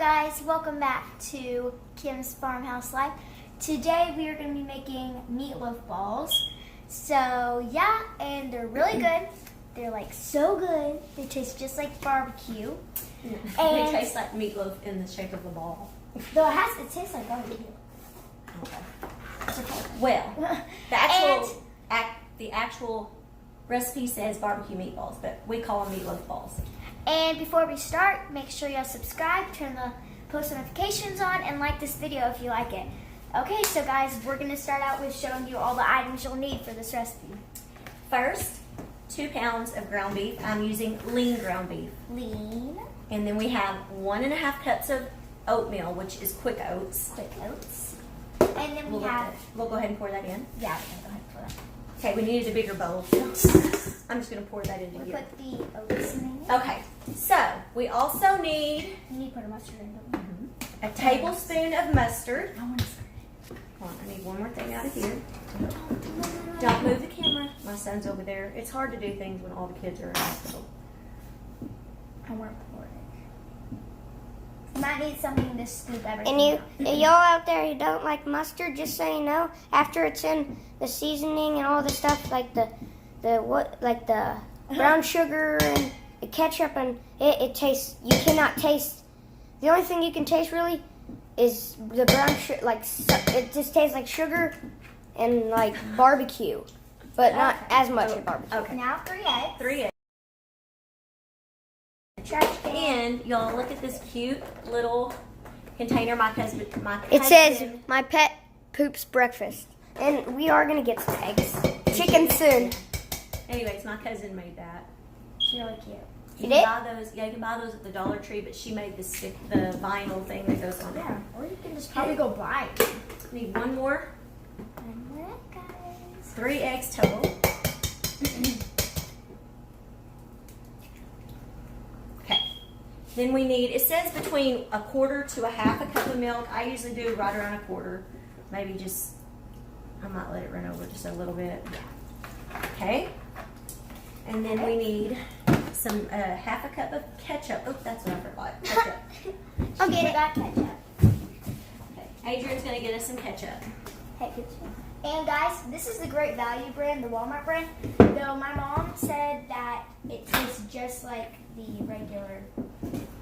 guys, welcome back to Kim's Farmhouse Life. Today we are going to be making meatloaf balls. So yeah, and they're really good. They're like so good. They taste just like barbecue. Yeah. And they taste like meatloaf in the shape of a ball. Though it tastes like barbecue. Okay. It's okay. Well, the actual recipe says barbecue meatballs, but we call them meatloaf balls. And before we start, make sure y'all subscribe, turn the post notifications on, and like this video if you like it. Okay, so guys, we're going to start out with showing you all the items you'll need for this recipe. First, 2 pounds of ground beef. I'm using lean ground beef. Lean. And then we have 1.5 cups of oatmeal, which is quick oats. Quick oats. And then We'll go ahead and pour that in. Yeah, we're going to go ahead and pour that. Okay, we needed a bigger bowl. I'm just going to pour that into We'll here. put the oats in there. Okay, so we also need You need to put a mustard in, don't you? a tablespoon of mustard. I want to start. Hold on, I need one more thing out of here. Don't move the camera. My son's over there. It's hard to do things when all the kids are in hospital. I want to pour it. You might need something to scoop everything. And y'all out there who don't like mustard, just so you know, after it's in the seasoning and all the stuff, like the brown sugar and the ketchup, and it tastes. You cannot taste. The only thing you can taste really is the brown sugar. It just tastes like sugar and like barbecue, but not as much as barbecue. Okay. Now 3 eggs. 3 eggs. Trash can. And y'all look at this cute little container my cousin. It says my pet poops breakfast, and we are gonna get some eggs, chicken soon. Anyways, my cousin made that. It's really cute. You did? can buy those. Yeah, you can buy those at the Dollar Tree. But she made the vinyl thing that goes on Yeah, there. or you can just probably go buy it. Need one more. One more, guys. 3 eggs total. Okay. Then we need. It says between 1/4 to 1/2 cup of milk. I usually do right around 1/4. Maybe just. I might let it run over just a little bit. Okay. And then we need some 1/2 cup of ketchup. Oh, that's what I forgot. Ketchup. I'll get it. Got ketchup. Okay. Adrian's gonna get us some ketchup. Hey, ketchup. And guys, this is the Great Value brand, the Walmart brand. Though my mom said that it tastes just like the regular.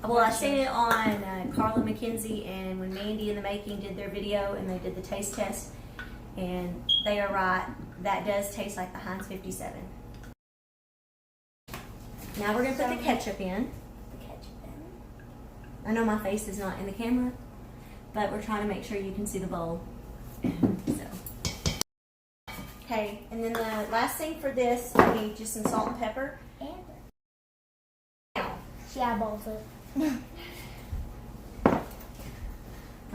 Well, I seen it on Carla McKenzie and when Mandy and the Making did their video and they did the taste test, and they are right. That does taste like the Heinz 57. Now we're gonna put the ketchup in. The ketchup in. I know my face is not in the camera, but we're trying to make sure you can see the bowl. So. Okay, and then the last thing for this, we need just some salt and pepper. And Now, she eyeballs it. I'm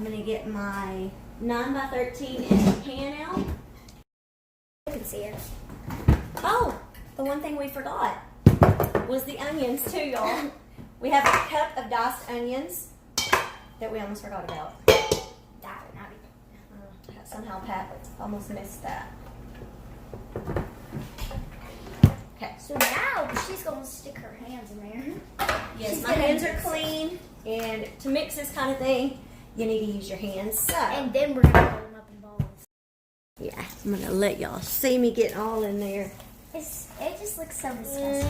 gonna get my 9x13 pan out. You can see it. Oh, the one thing we forgot was the onions too, y'all. We have a cup of diced onions that we almost forgot about. That would not be. Somehow Pat almost missed that. Okay. So now she's gonna stick her hands in there. Yes, She's my gonna hands are mix. clean, and to mix this kind of thing, you need to use your hands. So, And then we're gonna roll them up in balls. yeah, I'm gonna let y'all see me getting all in there. It just looks so disgusting.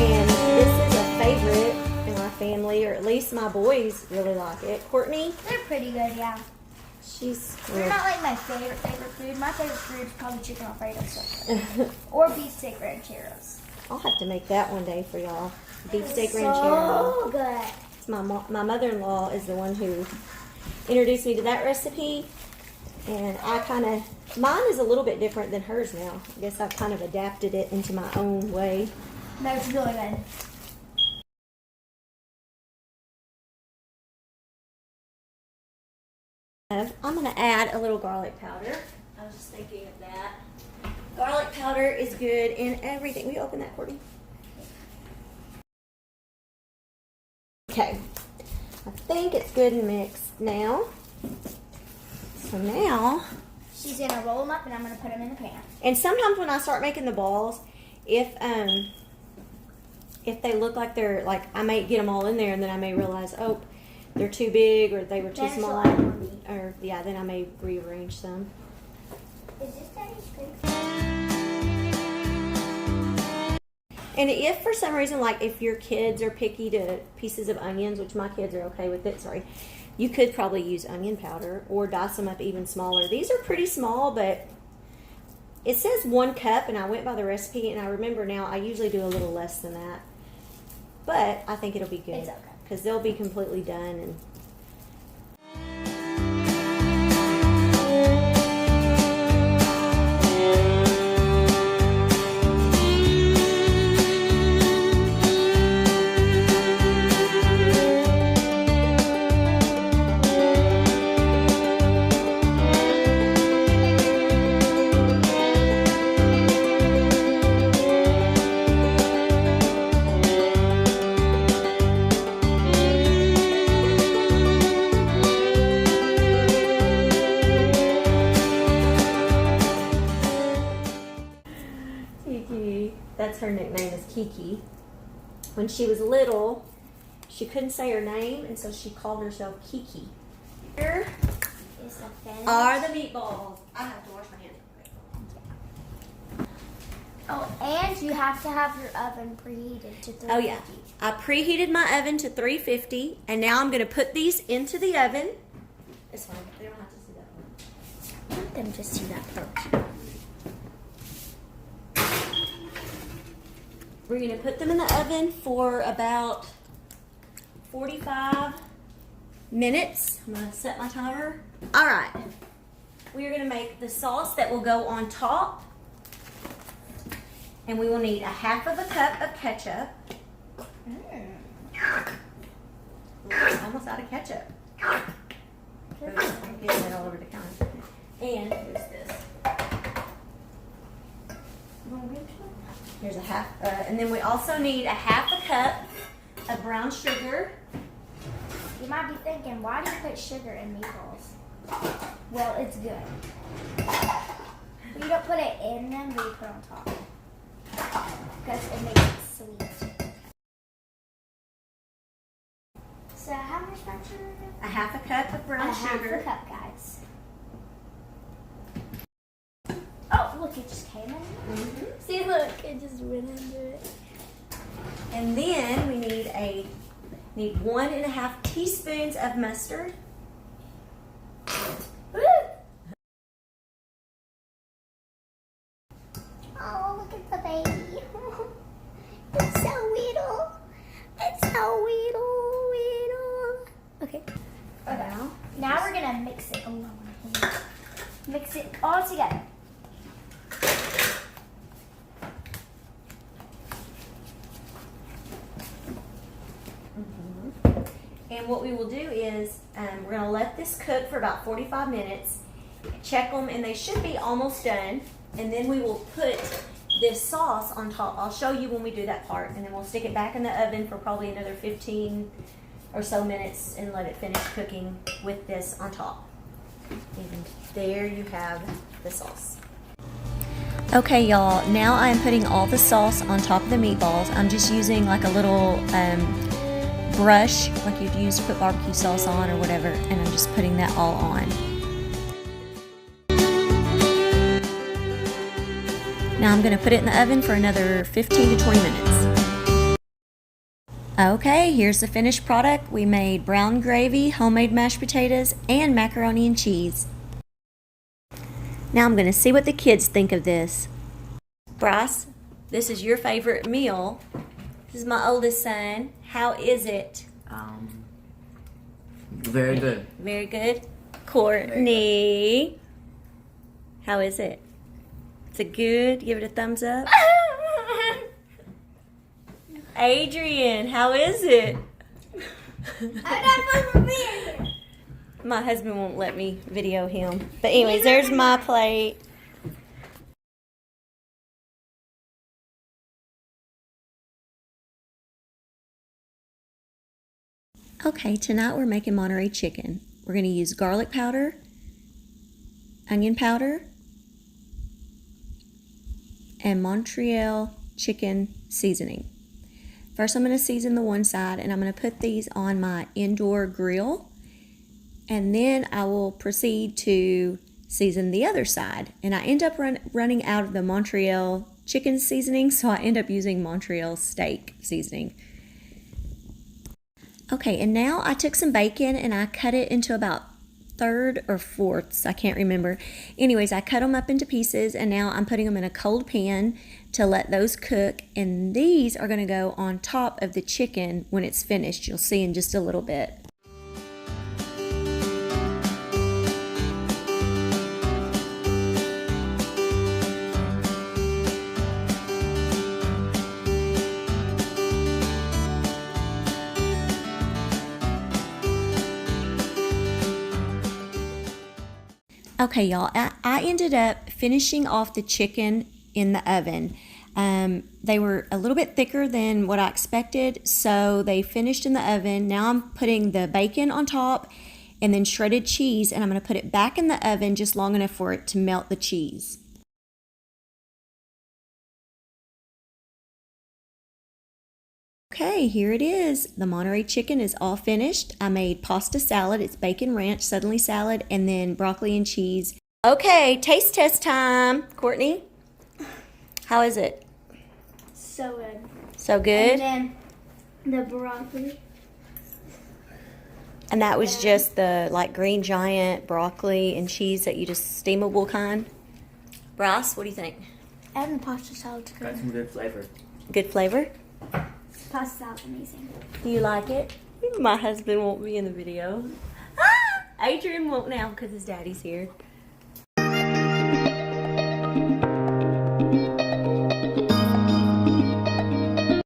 And this is a favorite in my family, or at least my boys really like it. Courtney, They're pretty good, yeah. she's They're not like my favorite food. My favorite food is probably chicken Alfredo stuff. Or beefsteak rancheros. I'll have to make that one day for y'all. Beefsteak ranchero. So good. It's my mother-in-law is the one who introduced me to that recipe, and mine is a little bit different than hers now. I guess I've kind of adapted it into my own way. No, it's really good. I'm going to add a little garlic powder. I was just thinking of that. Garlic powder is good in everything. Will you open that, Courtney? Okay. I think it's good and mixed now. So now, She's gonna roll them up and I'm gonna put them in the pan. and sometimes when I start making the balls, if if they look like they're, like, I may get them all in there and then I may realize, oh, they're too big or they were too That's small. what I want. Or, yeah, then I may rearrange some. Is this Daddy's food? And if for some reason, like if your kids are picky to pieces of onions, which my kids are okay with it, sorry, you could probably use onion powder or dice them up even smaller. These are pretty small, but it says 1 cup, and I went by the recipe, and I remember now I usually do a little less than that. But I think it'll be good. It's okay. Because they'll be completely done. And that's her nickname is Kiki. When she was little, she couldn't say her name, and so she called herself Kiki. Here Is the finish? are the meatballs. I have to wash my hands. Oh, and you have to have your oven preheated to 350. Oh yeah, I preheated my oven to 350, and now I'm going to put these into the oven. It's fine. They don't have to see that one. Let them just see that part. We're going to put them in the oven for about 45 minutes. I'm going to set my timer. All right. We are going to make the sauce that will go on top. And we will need 1/2 cup of ketchup. Ooh, almost out of ketchup. Ooh, I'm getting it all over the counter. And here's this. Here's a half, and then we also need 1/2 cup of brown sugar. You might be thinking, why do you put sugar in meatballs? Well, it's good. You don't put it in them, but you put it on top. Because it makes it sweet. So how much brown sugar? 1/2 cup of brown sugar. 1/2 cup, guys. Oh, look, it just came in. Mhm. See, look, it just went into it. And then we need 1.5 teaspoons of mustard. Oh, look at the baby. It's so little. It's so little. Okay. Now we're gonna mix it. Oh, mix it all together. And what we will do is we're going to let this cook for about 45 minutes. Check them, and they should be almost done. And then we will put this sauce on top. I'll show you when we do that part. And then we'll stick it back in the oven for probably another 15 or so minutes and let it finish cooking with this on top. And there you have the sauce. Okay, y'all, now I'm putting all the sauce on top of the meatballs. I'm just using like a little brush, like you'd use to put barbecue sauce on or whatever, and I'm just putting that all on. Now I'm going to put it in the oven for another 15 to 20 minutes. Okay, here's the finished product. We made brown gravy, homemade mashed potatoes, and macaroni and cheese. Now I'm going to see what the kids think of this. Bryce, this is your favorite meal. This is my oldest son. How is it? Very good. Very good. Courtney, how is it? Is it good? Give it a thumbs up. Adrian, how is it? I'm not supposed to be in here. My husband won't let me video him. But anyways, there's my plate. Okay, tonight we're making Monterey chicken. We're going to use garlic powder, onion powder, and Montreal chicken seasoning. First, I'm going to season the one side, and I'm going to put these on my indoor grill. And then I will proceed to season the other side. And I end up running out of the Montreal chicken seasoning, so I end up using Montreal steak seasoning. Okay, and now I took some bacon and I cut it into about third or fourths, I can't remember. Anyways, I cut them up into pieces, and now I'm putting them in a cold pan to let those cook, and these are going to go on top of the chicken when it's finished. You'll see in just a little bit. Okay, y'all, I ended up finishing off the chicken in the oven. They were a little bit thicker than what I expected, so they finished in the oven. Now I'm putting the bacon on top and then shredded cheese, and I'm going to put it back in the oven just long enough for it to melt the cheese. Okay, here it is. The Monterey chicken is all finished. I made pasta salad. It's bacon ranch, suddenly salad, and then broccoli and cheese. Okay, taste test time. Courtney, how is it? So good. So good? And then the broccoli. And that was just the like Green Giant broccoli and cheese that you just steamable kind. Bryce, what do you think? And the pasta salad's Got good. some good flavor. Good flavor? Pasta salad's amazing. You like it? My husband won't be in the video. Adrian won't now because his daddy's here.